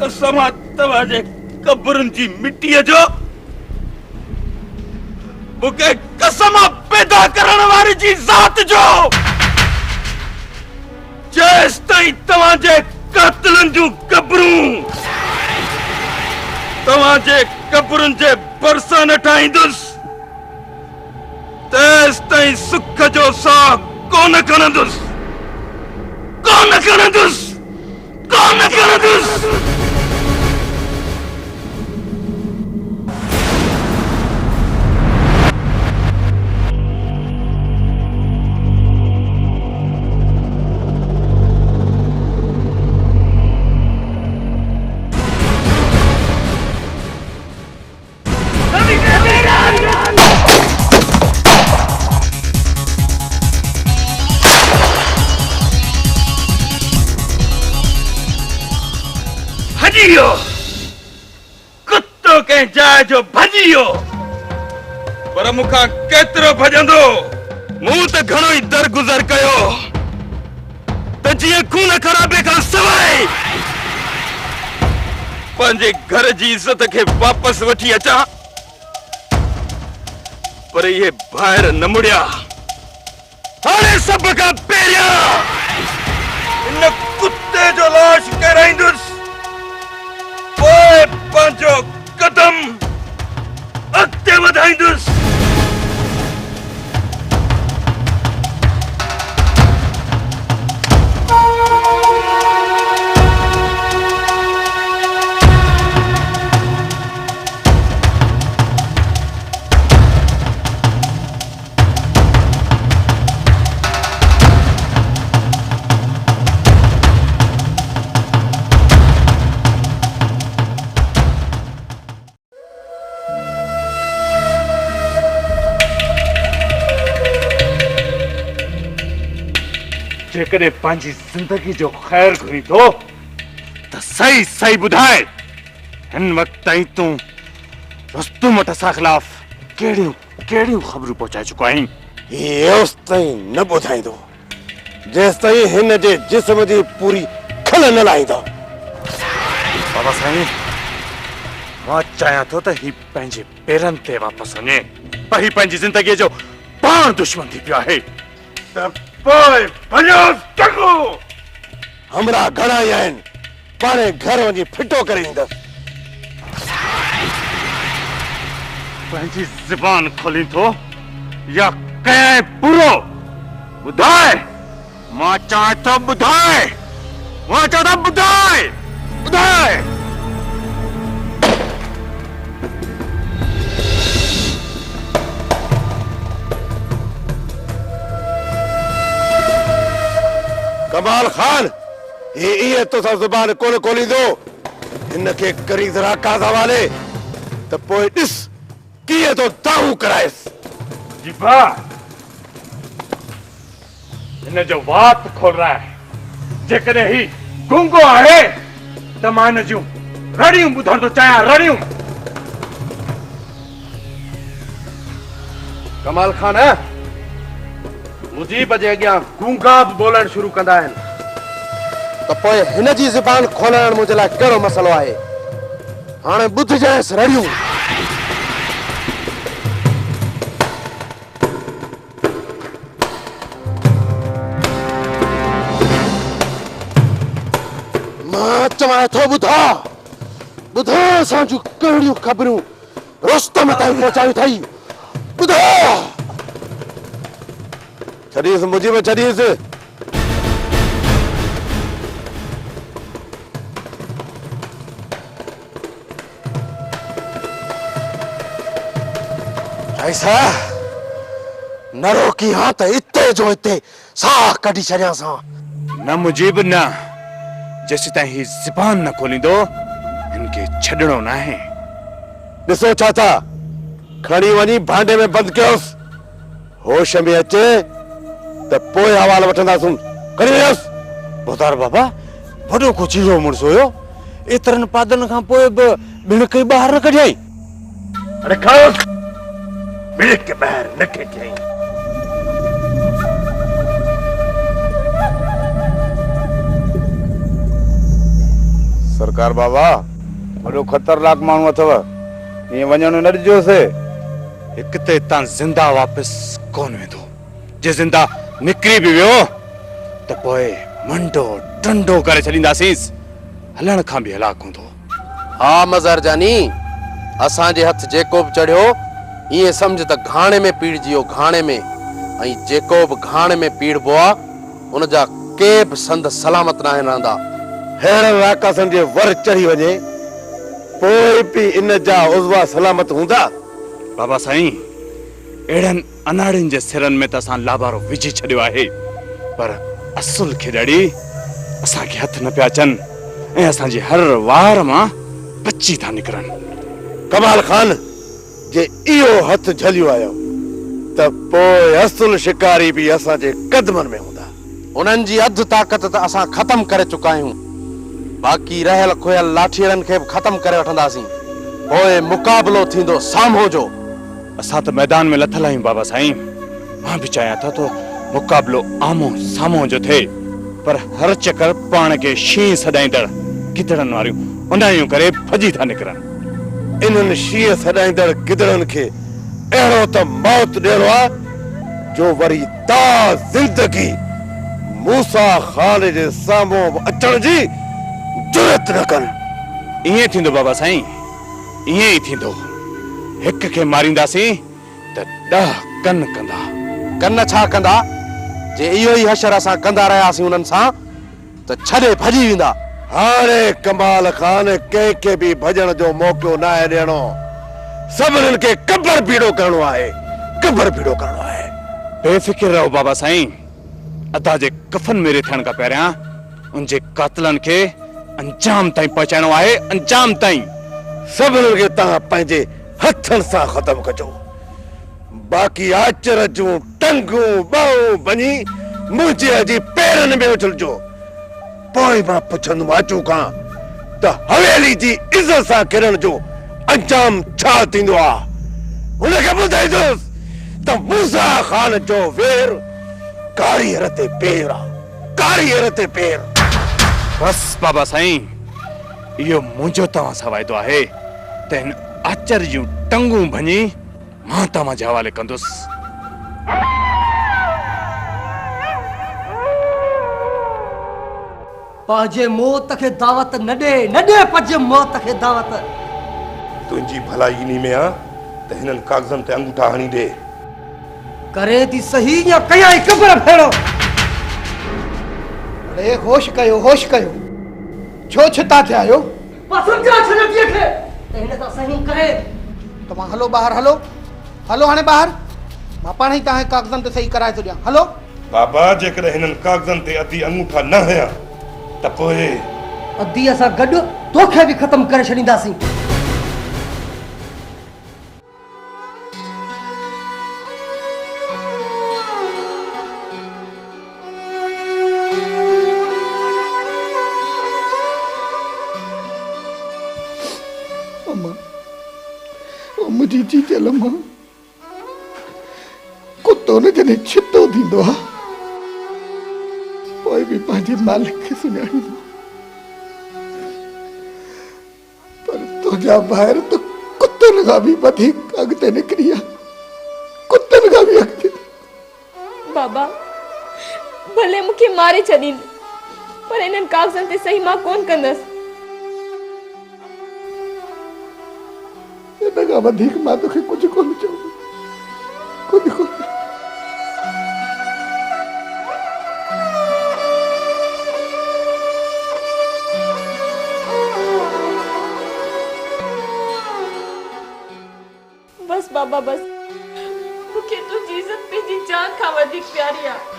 कसम तव्हांजे कब्रनि जी मिटीअ जो मूंखे कसम पैदा करण वारी जी ज़ात जो जेसि ताईं तव्हांजे कातिलनि जूं कब्रूं तव्हांजे कब्रुनि जे भरिसां न ठाहींदुसि तेसि ताईं सुख जो साह कोन खणंदुसि कोन खणंदुसि कोन खणंदुसि भजियो कुत्तो के जाए जो भजियो पर मुखा केतिरो भजंदो मूं त घणो ई दरगुज़र कयो त जीअं खून खराबे खां सवाइ पंहिंजे घर जी इज़त खे वापसि वठी अचां पर इहे ॿाहिरि न मुड़िया हाणे सभ खां पहिरियां इन कुत्ते जो लाश किराईंदुसि पोइ पंहिंजो कदम अॻिते वधाईंदुसि जेकॾहिं पंहिंजी ज़िंदगी जो ख़ैर घुरी थो त सही सही ॿुधाए हिन वक़्त ताईं तूं रुस्तुम असां ख़िलाफ़ कहिड़ियूं कहिड़ियूं ख़बरूं पहुचाए चुको आहीं हेसि ताईं न ॿुधाईंदो जेसि ताईं हिन जे जिस्म जी पूरी खल न लाहींदो बाबा साईं मां चाहियां थो त हीउ पंहिंजे पेरनि ते वापसि वञे पर हीउ पंहिंजी ज़िंदगीअ जो पाण दुश्मन थी पियो आहे त पोइ भॼो चङो हमरा घणा ई आहिनि पाणे घर वञी फिटो करे ईंदसि पंहिंजी ज़ुबान खोली थो या कंहिं बुरो ॿुधाए मां चाहियां थो ॿुधाए मां चाहियां थो ॿुधाए ॿुधाए कमाल खान ये तो सब जुबान कोन खोलींदो हिनखे करी ज़रा काज़ हवाले त पोइ ॾिस कीअं तो दाऊ कराएसि जी भाउ हिन जो वात खोल रहा है जेकॾहिं ही गूंगो आहे त मां हिन जूं रड़ियूं ॿुधण थो चाहियां रड़ियूं कमाल खान मुजीब जे अॻियां गूंगा बि बोलण शुरू कंदा आहिनि त पोइ हिन जी ज़ुबान खोलण मुंहिंजे लाइ कहिड़ो मसइलो आहे हाणे ॿुधजांइसि रड़ियूं मां चवां थो ॿुधा ॿुधा असांजूं कहिड़ियूं ख़बरूं रुस्तम ताईं पहुचायूं अथई ॿुधा छॾीसि मुजीब छॾीसि ऐसा न रोकी हां त इते जो इते साह कढी छॾियांसां न मुजीब न जेसि ताईं ही ज़ुबान न खोलींदो हिनखे छॾणो न आहे ॾिसो छा था खणी वञी भांडे में बंदि कयोसि होश में अचे त पोइ हवाल वठंदासूं खणी वियोसि बोदार बाबा वॾो को चीरो मुड़िस हुयो एतिरनि पादनि खां पोइ बि ॿिण खे ॿाहिरि न कढियई अरे खाओस ॿिण खे ॿाहिरि न कढियई सरकार बाबा वॾो ख़तरनाक माण्हू अथव, ईअं वञण न ॾिजोसि। हिकु त हितां ज़िंदा वापसि कोन वेंदो, जे ज़िंदा निकिरी बि वियो त पोइ मंडो टंडो करे छॾींदासींसि, हलण खां बि हलाक हूंदो। हा मज़हर जानी, असांजे हथ जेको बि चढ़ियो ईअं सम्झ त घाणे में पीड़जी वियो, घाणे में। ऐं जेको बि घाणे में पीड़बो आहे उनजा के बि संद सलामत न रहंदा। अहिड़नि राकासनि जे वर चढ़ी वञे पोइ बि इन जा उज़वा सलामत हूंदा? बाबा साईं, अहिड़नि अनाड़ियुनि जे सिरनि में त असां लाबारो विझी छॾियो आहे, पर असुल खे ॾड़ी असांखे हथ न पिया अचनि ऐं असांजी हर वार मां बची था निकिरनि। कमाल खान, जे इहो हथ झलियो आयो त पोइ असुल शिकारी बि असांजे कदमनि में हूंदा। उन्हनि जी अधु ताक़त त असां ख़तम करे चुका आहियूं, बाक़ी रहियल खोयल लाठीअरनि खे बि ख़तम करे वठंदासीं। पोइ मुक़ाबलो थींदो साम्हूं जो। असां त मैदान में लथल आहियूं बाबा साईं, मां बि चाहियां थो त मुक़ाबलो आम्हूं साम्हूं जो थिए, पर हर चकर पाण खे शींहं सॾाईंदड़ गिदड़नि वारियूं उन्हायूं करे भॼी था निकिरनि। इन्हनि शींहं सॾाईंदड़ गिदड़नि खे अहिड़ो त मौत ॾियणो आहे जो वरी ता ज़िंदगी मूसा ख़ान जे साम्हूं अचण जी जुरत न कनि। ईअं थींदो बाबा साईं, ईअं ई थींदो। हिक खे मारींदासीं त 10 कन कंदा। कन छा कंदा? जे इहो ई हशर असां कंदा रहियासीं उन्हनि सां त छॾे भॼी वेंदा। हाणे कमाल खान कंहिंखे बि भॼण जो मौक़ो न आहे ॾियणो, सभिनीनि खे कबर पीड़ो करणो आहे, कबर पीड़ो करणो आहे। बेफ़िक्र रहो बाबा साईं, अदा जे कफन मेरे थियण खां पहिरियां उनजे कातिलनि खे अंजाम ताईं पहुचाइणो आहे, अंजाम ताईं। सभिनीनि खे तव्हां पंहिंजे हथनि सां ख़तमु कजो, बाक़ी आचर जूं टंगूं ॿाहूं भञी मुंहिंजे अॼु पेरनि में उछलजो। पोइ मां पुछंदुमि आचू खां त हवेली जी इज़त सां किरण जो अंजाम छा थींदो आहे। हुनखे ॿुधाईंदुसि त मूसा ख़ान जो वेर कारीअर ते पेर आहे, कारीअर ते पेर। बस बाबा साईं, इहो मुंहिंजो तव्हां सां वाइदो आहे त हिन आचर जूं टंगूं भञी मां तव्हां जे हवाले कंदुसि। पंहिंजे मौत खे दावत न ॾे, न ॾे पंहिंजे मौत खे दावत। तुंहिंजी भलाई इन्ही में आहे त हिननि कागज़नि ते अंगूठा हणी ॾे। करे थी सही या कया ई कबर फेरो। अरे होश कयो, होश कयो, छो छिता थिया आहियो? मां सम्झा छॾीअ खे त हिन त सही करे। तव्हां हलो ॿाहिरि, हलो हलो हाणे ॿाहिरि, मां पाण ई तव्हांजे कागज़नि ते सही कराए थो ॾियां। हलो बाबा, जेकॾहिं हिननि कागज़नि ते अधी अंगूठा न हया त पोइ अधी असां गॾु तोखे बि ख़तम करे छॾींदासीं। मुंहिंजी जीजल मां कुतो न जॾहिं छितो थींदो आहे पोइ बि पंहिंजे मालिक खे सुञाणींदो, पर तुंहिंजा ॿाहिरि त कुतनि खां बि वधीक अॻिते निकिरी आहे, कुतनि खां बि अॻिते। बाबा भले मूंखे मारे छॾीनि, पर इन्हनि कागज़नि ते सही मां कोन कंदसि। इन खां वधीक मां तोखे कुझु कोन चवंदो, कुझु कोन। बस बाबा बस, मूंखे तुंहिंजी इज़त पंहिंजी जान खां वधीक प्यारी आहे।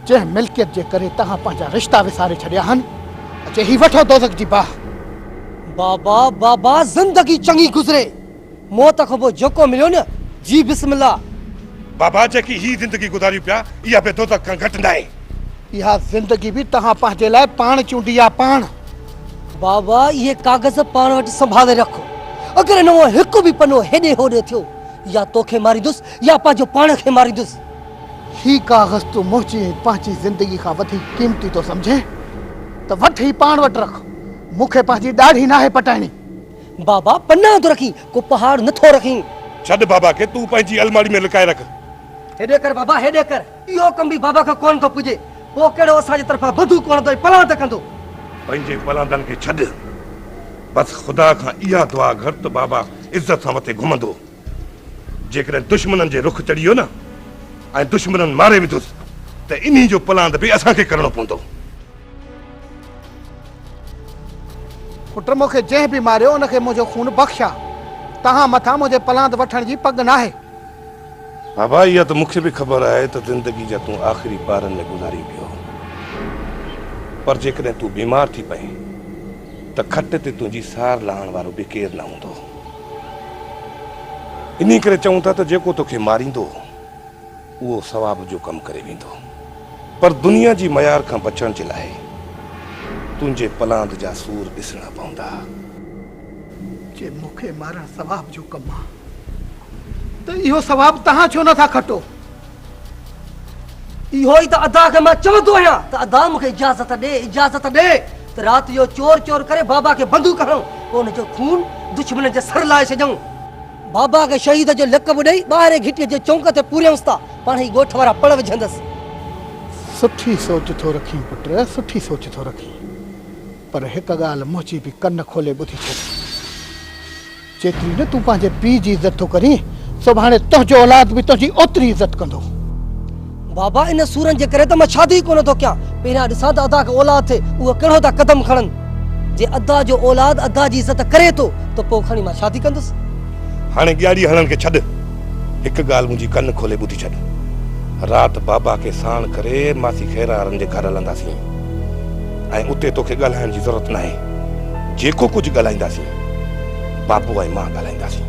जंहिं मिल्कियत जे करे तव्हां पंहिंजा रिश्ता विसारे छॾिया आहिनि, अचे ही वठो दोज़ख जी बाह। बाबा बाबा ज़िंदगी चङी गुज़रे, मौत खां पोइ जेको मिलियो न, जी बिस्मिल्लाह। बाबा, जेकी ही ज़िंदगी गुज़ारी पिया इहा बि दोज़ख खां घटि न आहे। इहा ज़िंदगी बि तव्हां पंहिंजे लाइ पाण चूंडी आहे, पाण। बाबा इहे कागज़ पाण वटि संभाले रखो, अगर न वो हिकु भी पनो हेॾे होॾे थियो या तोखे मारींदुसि या पंहिंजो पाण खे मारींदुसि। ही कागज़ तूं मुंहिंजी पंहिंजी ज़िंदगी खां वधीक क़ीमती तो समझे त वठ ही पाण वटि रख। मूंखे पंहिंजी ॾाढ़ी नाहे पटाइणी। बाबा पन्ना तो रखी को पहाड़ नथो रखी। छॾ बाबा खे तूं पंहिंजी अलमारी में लिकाए रख। हेॾे कर बाबा हेॾे कर। इहो कम बि बाबा खां कोन थो पुॼे। पोइ कहिड़ो असांजे तरफ़ां बधू कोन थो पलांत कंदो। पंहिंजे पलांदनि खे छॾ। बस ख़ुदा खां इहा दुआ घर त बाबा इज़त सां मथे घुमंदो। जेकॾहिं दुश्मननि जे रुख चढ़ी वियो न ऐं दुश्मननि मारे विधुसि त इन्ही जो पलांद बि असांखे करणो पवंदो। पुट मूंखे जंहिं बि मारियो उनखे मुंहिंजो खून बख़्शा। तव्हां मथां मुंहिंजे पलांद वठण जी पग नाहे। बाबा इहा त मूंखे बि ख़बर आहे त ज़िंदगी जा तूं आख़िरी पारनि में गुज़ारी वियो, पर जेकॾहिं तूं बीमार थी पए त खट ते तुंहिंजी सार लाहण वारो बि केरु न हूंदो। इन करे चऊं था त जेको तोखे मारींदो उहो सवाब जो कमु करे वेंदो, पर दुनिया जी मयार खां बचण जे लाइ तुंहिंजे पलांद जा सूर ॾिसणा पवंदा। जे मूंखे मारण सवाब जो कमु आहे त इहो सवाब तव्हां छो नथा खटो? इहो ई त अदा खे मां चवंदो आहियां त अदा मूंखे इजाज़त ॾे त राति जो चोर चोर करे बाबा खे बंदूक हणूं, पोइ हुनजो खून दुश्मन जे सर लाहे छॾूं। बाबा खे शहीद जो लक़ब ॾेई ॿाहिरि घिटीअ जे चौंक ते पूरियंसि था। पाण ई ॻोठ वारा पड़ विझंदसि। सुठी सोच थो रखी पुट, सुठी सोच थो रखी, पर हिकु ॻाल्हि मुंहिंजी बि कन खोले ॿुधी छॾ। जेतिरी न तूं पंहिंजे पीउ जी इज़त थो करीं, सुभाणे तुंहिंजो औलाद बि तुंहिंजी ओतिरी इज़त कंदो। बाबा इन सूरनि जे करे त मां शादी कोन थो कयां। पहिरियां ॾिसां त अदा खे औलाद थिए उहो कहिड़ो था क़दम खणनि। जे अदा जो औलाद अदा जी इज़त करे थो त पोइ खणी मां शादी कंदुसि। हाणे ॻाड़ी हणण खे छॾ। हिकु ॻाल्हि मुंहिंजी कन खोले ॿुधी छॾ। राति बाबा खे साण करे मासी खैरारनि जे घर हलंदासीं ऐं उते तोखे ॻाल्हाइण जी ज़रूरत न आहे। जेको कुझु ॻाल्हाईंदासीं बाबू ऐं मां ॻाल्हाईंदासीं।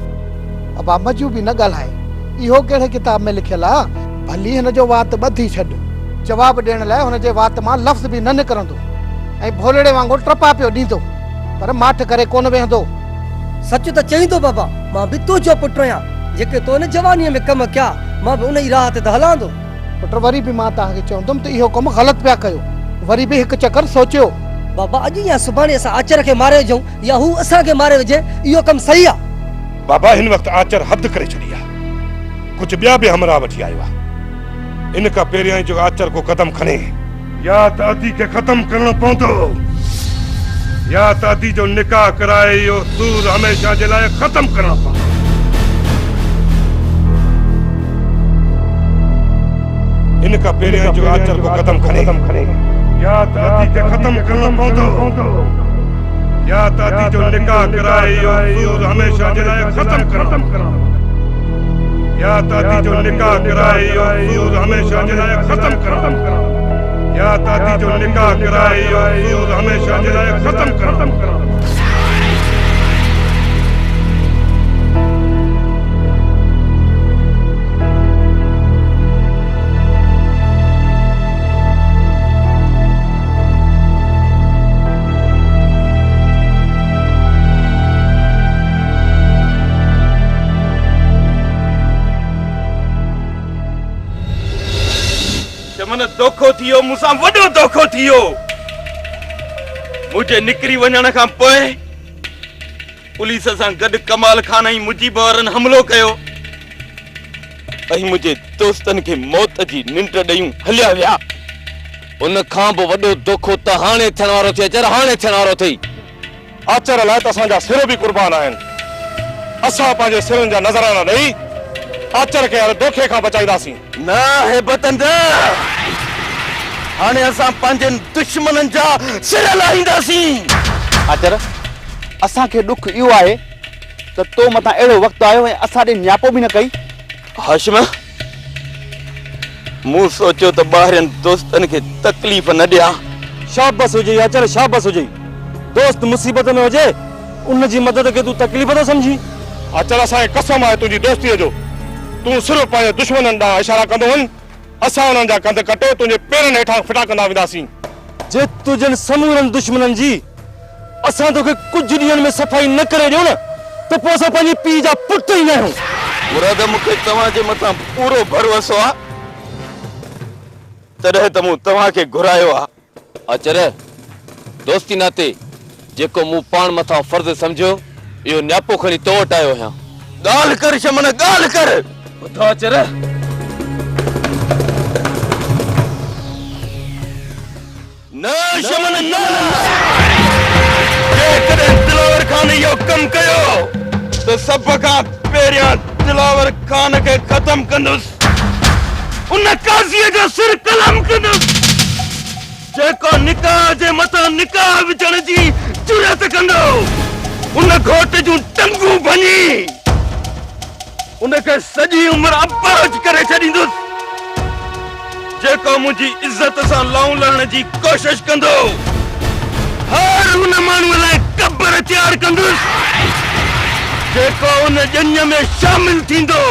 अबा मजू बि न ॻाल्हाए। इहो कहिड़े किताब में लिखियलु आहे? भली हिन जो वात ॿधी छॾ। जवाबु ॾियण लाइ हुनजे वात मां लफ़्ज़ बि न निकिरंदो ऐं भोलड़े वांगुरु ट्रपा पियो ॾींदो, पर माठ करे कोन वेहंदो। सच त चईं थो बाबा, मां बि तुंहिंजो पुटु आहियां। जेके तो न जवानीअ में कम कया मां बि उन ई राह ते त हलां थो। पुट वरी बि मां तव्हांखे चवंदुमि त इहो कमु ग़लति पिया कयो। वरी बि हिकु चकर सोचियो। बाबा अॼु या सुभाणे असां आचर खे मारे विझूं या हू असांखे मारे विझे, इहो कमु सही आहे। बाबा हिन वक़्तु आचर हद करे छॾी आहे। कुझु ॿिया बि हमरा वठी आयो आहे। इन खां पहिरियां जो आचर को कदम खणे या त अदी खे ख़तम करणो पवंदो या त अदी जो निकाह कराए इहो सूर हमेशह जे लाइ ख़तम करणो पवंदो। इन खां पहिरियां जो आचर को कदम खणे या त अदी खे ख़तम करणो पवंदो या त अदी जो निकाह कराए इहो सूर हमेशह जे लाइ ख़तम करणो पवंदो या त अदी जो निकाह कराए इहो सूर हमेशह जे लाइ ख़तम करणो या त अदी जो निकाह कराए इहो सूर हमेशह जे लाइ ख़तम करणो। मन धोखो थियो, मूंसां वॾो धोखो थियो। मुंहिंजे निकिरी वञण खां पोइ पुलिस सां गॾु कमाल खान ऐं मुजीब वारनि हमलो कयो ऐं मुंहिंजे दोस्तनि खे मौत जी निंड ॾेयूं हलिया विया। उन खां बि वॾो धोखो त हाणे थियण वारो थिए। अचर हाणे थियण वारो अथई। आचर लाइ त असांजा सिर बि कुर्बान आहिनि। असां पंहिंजे सिरनि जा नज़राना ॾेई आचर खे धोखे खां बचाईंदासीं। न हे बतंद, हाणे असां पंहिंजे दुश्मननि जा सिर लाहींदासीं। आचर असांखे ॾुख इहो आहे त तो मथां अहिड़ो वक़्तु आयो ऐं असां ॾे न्यापो बि न कई। हाशिम, मूं सोचियो त ॿाहिरनि दोस्तनि खे तकलीफ़ न ॾियां। शाबाश हुजे आचर, शाबाश हुजे। दोस्त मुसीबत में हुजे उन जी मदद खे तूं तकलीफ़ थो सम्झी। आचर असांखे कसम आहे तुंहिंजी दोस्तीअ जो। तूं सिर्फ़ु पंहिंजे दुश्मननि ॾांहुं इशारा कंदो वञ, असां हुननि जा कंध कटे तुंहिंजे पेरनि हेठां फिटा कंदा वेंदासीं। जे तुंहिंजनि समूरनि दुश्मननि जी असां तोखे कुझु ॾींहंनि में सफ़ाई न करे ॾियो न त त पोइ असां पंहिंजी पीउ जा पुट ई न आहियूं। मुराद मूंखे तव्हांजे मथां पूरो भरोसो आहे, तॾहिं त मूं तव्हांखे घुरायो आहे। अचर दोस्ती नाते जेको मूं पाण मथां फर्ज़ सम्झियो इहो न्यापो खणी तो वटि आयो आहियां। ॻाल्हि कर शमन, ॻाल्हि कर। ॿुधो अचर, न शमन न, जेकॾहिं दिलावर खान इहो कमु कयो त सभ खां पहिरियां दिलावर खान खे ख़तम कंदुसि, उन काज़ीअ जो सिर कलम कंदुसि जेको निकाह जे मथां निकाह विझण जी जुरत कंदो, उन घोट जूं टंगूं भञी उनखे सॼी उमिरि अपाहज करे छॾींदुसि, जेको मुंहिंजी इज़त सां लाऊं लहण जी कोशिश कंदो, हर उन माण्हूअ लाइ क़ब्र तयारु कंदुसि जेको उन जंज में शामिल थींदो।